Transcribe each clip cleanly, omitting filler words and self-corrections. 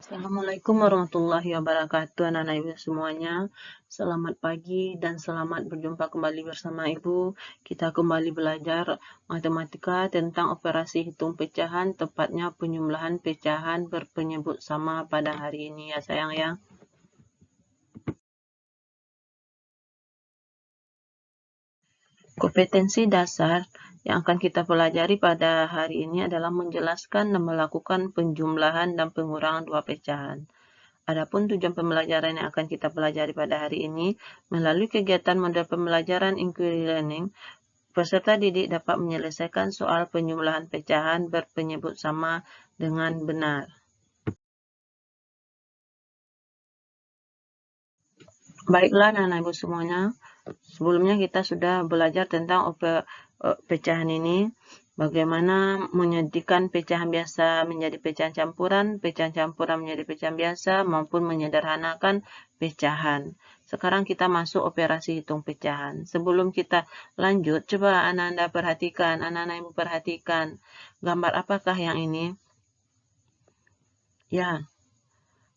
Assalamualaikum warahmatullahi wabarakatuh, anak-anak ibu semuanya. Selamat pagi dan selamat berjumpa kembali bersama ibu. Kita kembali belajar matematika tentang operasi hitung pecahan, tepatnya penjumlahan pecahan berpenyebut sama pada hari ini ya sayang ya. Kompetensi dasar yang akan kita pelajari pada hari ini adalah menjelaskan dan melakukan penjumlahan dan pengurangan dua pecahan. Adapun tujuan pembelajaran yang akan kita pelajari pada hari ini, melalui kegiatan model pembelajaran inquiry learning, peserta didik dapat menyelesaikan soal penjumlahan pecahan berpenyebut sama dengan benar. Baiklah anak-anak ibu semuanya, sebelumnya kita sudah belajar tentang pecahan ini, bagaimana menyedikan pecahan biasa menjadi pecahan campuran menjadi pecahan biasa, maupun menyederhanakan pecahan. Sekarang kita masuk operasi hitung pecahan. Sebelum kita lanjut, coba anak-anak perhatikan, anak-anak ibu perhatikan, gambar apakah yang ini? Ya,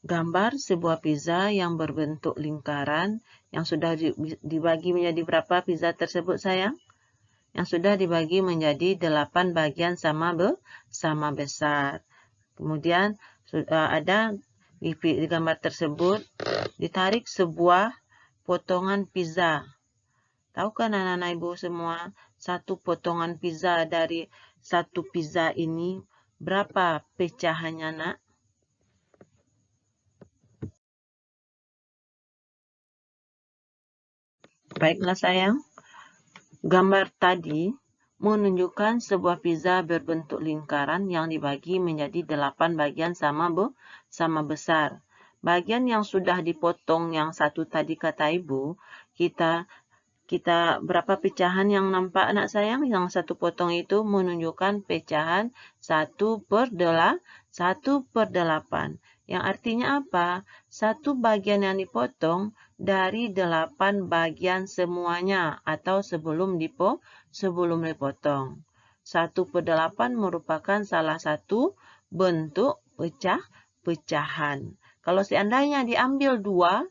gambar sebuah pizza yang berbentuk lingkaran yang sudah dibagi menjadi berapa pizza tersebut sayang? Yang sudah dibagi menjadi 8 bagian sama besar. Kemudian ada di gambar tersebut ditarik sebuah potongan pizza. Tahukah anak-anak ibu semua, satu potongan pizza dari satu pizza ini berapa pecahannya, nak? Baiklah sayang, gambar tadi menunjukkan sebuah pizza berbentuk lingkaran yang dibagi menjadi 8 bagian sama besar. Bagian yang sudah dipotong yang satu tadi kata ibu, kita berapa pecahan yang nampak anak sayang? Yang satu potong itu menunjukkan pecahan 1/8. Yang artinya apa? Satu bagian yang dipotong dari 8 bagian semuanya atau sebelum dipotong. 1/8 merupakan salah satu bentuk pecahan. Kalau seandainya diambil dua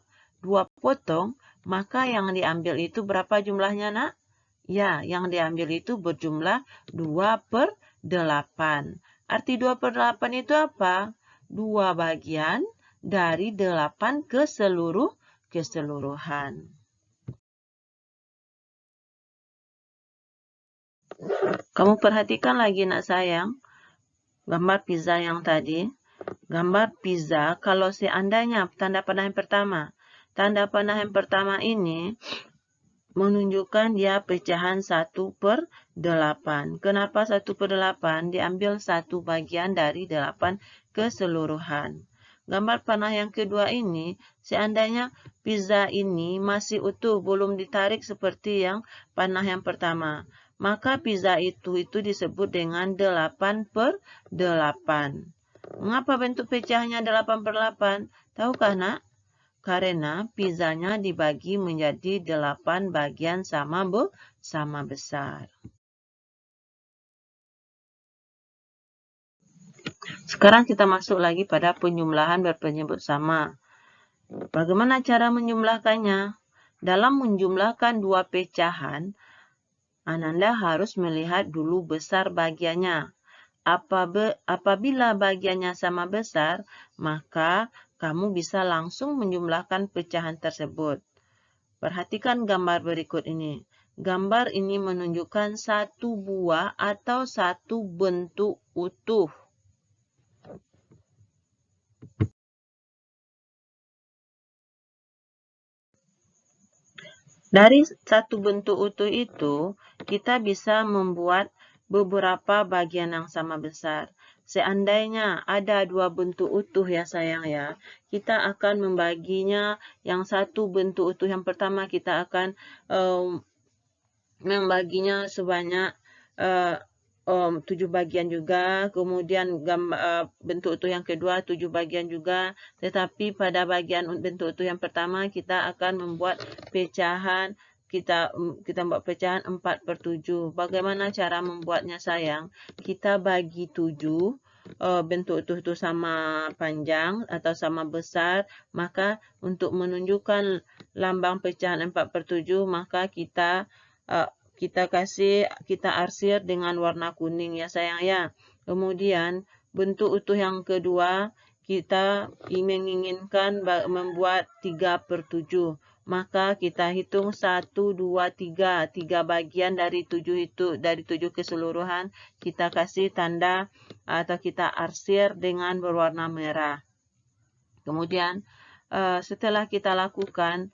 potong, maka yang diambil itu berapa jumlahnya, nak? Ya, yang diambil itu berjumlah 2/8. Arti 2/8 itu apa? 2 bagian dari 8 keseluruhan. Kamu perhatikan lagi, nak sayang, gambar pizza yang tadi. Gambar pizza, kalau seandainya tanda panah yang pertama. Tanda panah yang pertama ini menunjukkan dia pecahan 1/8. Kenapa 1/8? Diambil satu bagian dari 8 keseluruhan. Gambar panah yang kedua ini, seandainya pizza ini masih utuh, belum ditarik seperti yang panah yang pertama, maka pizza itu disebut dengan 8/8. Mengapa bentuk pecahnya 8/8? Tahukah, nak? Karena pizzanya dibagi menjadi 8 bagian sama besar. Sekarang kita masuk lagi pada penjumlahan berpenyebut sama. Bagaimana cara menjumlahkannya? Dalam menjumlahkan dua pecahan, Ananda harus melihat dulu besar bagiannya. Apabila bagiannya sama besar, maka kamu bisa langsung menjumlahkan pecahan tersebut. Perhatikan gambar berikut ini. Gambar ini menunjukkan satu buah atau satu bentuk utuh. Dari satu bentuk utuh itu, kita bisa membuat beberapa bagian yang sama besar. Seandainya ada dua bentuk utuh ya sayang ya, kita akan membaginya. Yang satu bentuk utuh yang pertama kita akan membaginya sebanyak 7 bagian juga. Kemudian bentuk utuh yang kedua 7 bagian juga. Tetapi pada bagian bentuk utuh yang pertama kita akan membuat pecahan. Kita buat pecahan 4/7. Bagaimana cara membuatnya sayang? Kita bagi 7. bentuk utuh itu sama panjang atau sama besar, maka untuk menunjukkan lambang pecahan 4/7, maka kita arsir dengan warna kuning ya sayang ya. Kemudian bentuk utuh yang kedua, kita menginginkan membuat 3/7. Maka kita hitung 1, 2, 3. 3 bagian dari 7 itu, dari 7 keseluruhan, kita kasih tanda atau kita arsir dengan berwarna merah. Kemudian setelah kita lakukan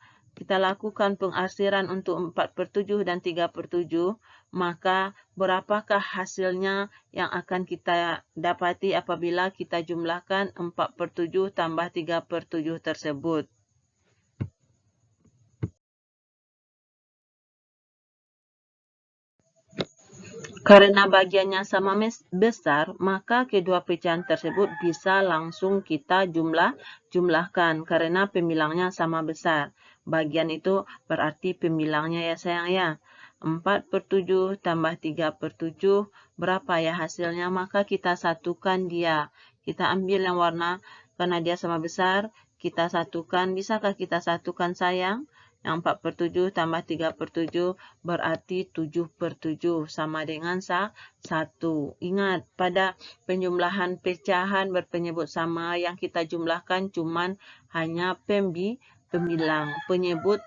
pengarsiran untuk 4/7 dan 3/7, maka berapakah hasilnya yang akan kita dapati apabila kita jumlahkan 4/7 tambah 3/7 tersebut. Karena bagiannya sama besar, maka kedua pecahan tersebut bisa langsung kita jumlahkan karena pemilangnya sama besar. Bagian itu berarti pemilangnya ya sayang ya. 4/7 tambah 3/7, berapa ya hasilnya? Maka kita satukan dia. Kita ambil yang warna, karena dia sama besar, kita satukan. Bisakah kita satukan sayang? Yang 4/7 tambah 3/7 berarti 7/7 sama dengan 1. Ingat, pada penjumlahan pecahan berpenyebut sama yang kita jumlahkan cuman hanya pemilang. Penyebut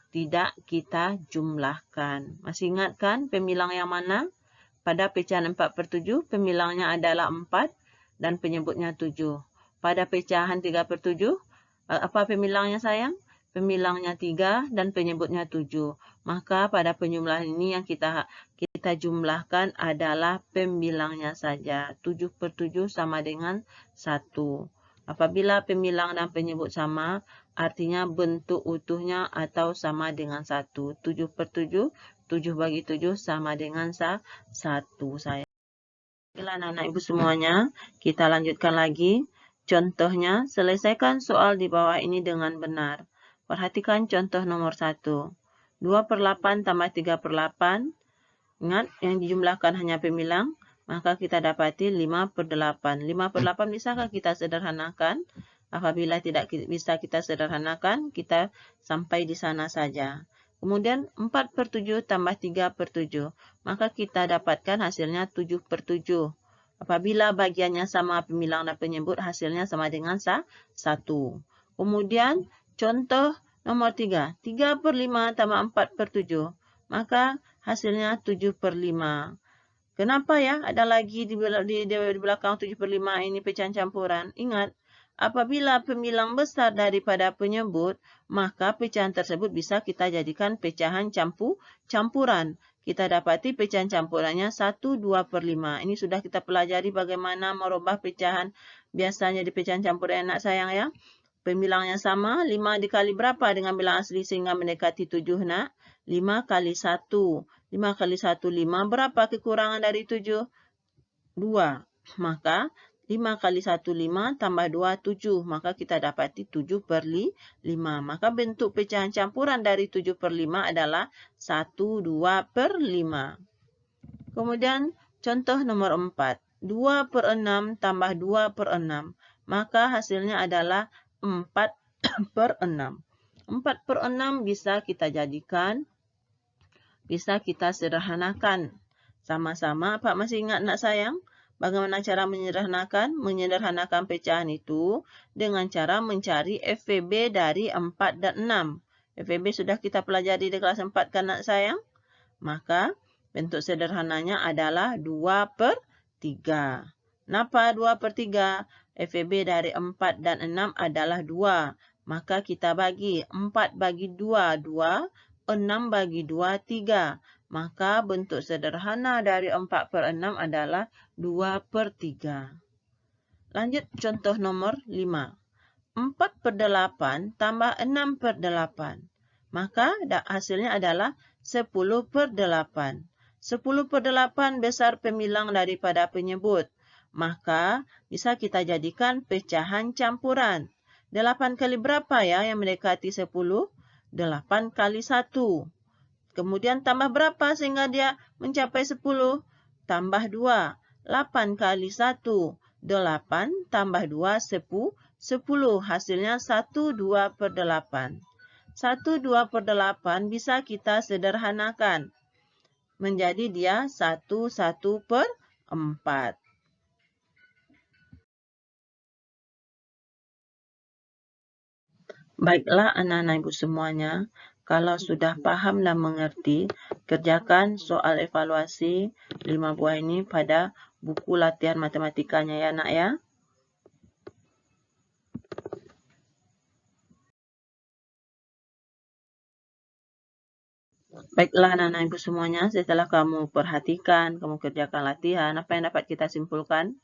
tidak kita jumlahkan. Masih ingat kan pemilang yang mana? Pada pecahan 4/7 pemilangnya adalah 4 dan penyebutnya 7. Pada pecahan 3/7 apa pemilangnya sayang? Pemilangnya 3 dan penyebutnya 7. Maka pada penjumlahan ini yang kita jumlahkan adalah pemilangnya saja. 7/7 sama dengan 1. Apabila pemilang dan penyebut sama, artinya bentuk utuhnya atau sama dengan 1. 7/7, 7 bagi 7 sama dengan 1 sayang. Baiklah anak-anak ibu semuanya, kita lanjutkan lagi. Contohnya, selesaikan soal di bawah ini dengan benar. Perhatikan contoh nomor 1. 2/8 tambah 3/8. Ingat, yang dijumlahkan hanya pemilang, maka kita dapati 5/8. 5/8 bisakah kita sederhanakan? Apabila tidak bisa kita sederhanakan, kita sampai di sana saja. Kemudian 4/7 tambah 3/7. Maka kita dapatkan hasilnya 7/7. Apabila bagiannya sama pemilang dan penyebut, hasilnya sama dengan 1. Kemudian contoh nomor 3. 3/5 tambah 4/7. Maka hasilnya 7/5. Kenapa ya ada lagi di belakang 7/5 ini pecahan campuran? Ingat, apabila pemilang besar daripada penyebut, maka pecahan tersebut bisa kita jadikan pecahan campuran. Kita dapati pecahan campurannya 1, 2/5. Ini sudah kita pelajari bagaimana merubah pecahan biasanya di pecahan campuran anak sayang ya. Pemilangnya sama, 5 dikali berapa dengan bilang asli sehingga mendekati 7 nak? 5 kali 1. 5 kali 1, 5. Berapa kekurangan dari 7? 2. Maka 5 kali 1, 5. Tambah 2, 7. Maka kita dapati 7/5. Maka bentuk pecahan campuran dari 7/5 adalah 1, 2/5. Kemudian contoh nomor 4. 2/6 tambah 2/6. Maka hasilnya adalah 4/6. 4/6 bisa kita jadikan, bisa kita sederhanakan. Sama-sama, Pak masih ingat nak sayang? Bagaimana cara menyederhanakan? Menyederhanakan pecahan itu dengan cara mencari FVB dari 4 dan 6. FVB sudah kita pelajari di kelas 4 kan nak sayang? Maka bentuk sederhananya adalah 2/3. Kenapa 2/3? FVB dari 4 dan 6 adalah 2. Maka kita bagi 4 bagi 2, 2. 6 bagi 2, 3. Maka bentuk sederhana dari 4/6 adalah 2/3. Lanjut contoh nomor 5. 4/8 tambah 6/8. Maka hasilnya adalah 10/8. 10/8 besar pemilang daripada penyebut. Maka bisa kita jadikan pecahan campuran. 8 kali berapa ya yang mendekati 10? 8 kali 1. Kemudian tambah berapa sehingga dia mencapai 10? Tambah 2. 8 kali 1. 8 tambah 2, 10. Hasilnya 1/2/8. 1/2/8 bisa kita sederhanakan menjadi dia 1/4. Baiklah anak-anak ibu semuanya, kalau sudah paham dan mengerti, kerjakan soal evaluasi 5 buah ini pada buku latihan matematikanya ya nak ya. Baiklah anak-anak ibu semuanya, setelah kamu perhatikan, kamu kerjakan latihan, apa yang dapat kita simpulkan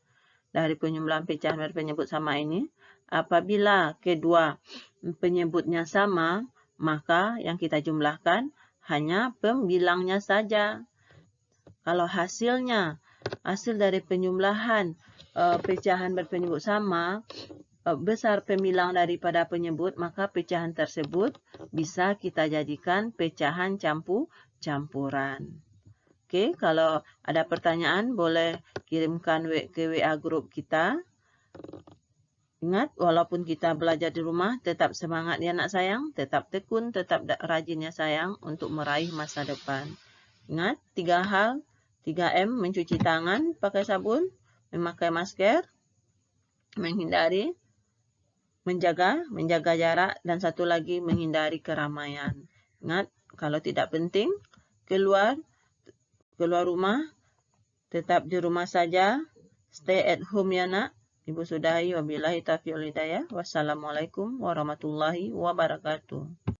dari penjumlahan pecahan berpenyebut sama ini? Apabila kedua penyebutnya sama, maka yang kita jumlahkan hanya pembilangnya saja. Kalau hasil dari penjumlahan pecahan berpenyebut sama, besar pembilang daripada penyebut, maka pecahan tersebut bisa kita jadikan pecahan campuran. Oke, kalau ada pertanyaan boleh kirimkan ke WA grup kita. Ingat, walaupun kita belajar di rumah, tetap semangat ya anak sayang, tetap tekun, tetap rajin ya sayang untuk meraih masa depan. Ingat, 3 hal, 3M, mencuci tangan pakai sabun, memakai masker, menjaga jarak, dan satu lagi menghindari keramaian. Ingat, kalau tidak penting, keluar rumah, tetap di rumah saja, stay at home ya nak. Ibu sudahi, wabillahi taufiq wal hidayah. Wassalamualaikum warahmatullahi wabarakatuh.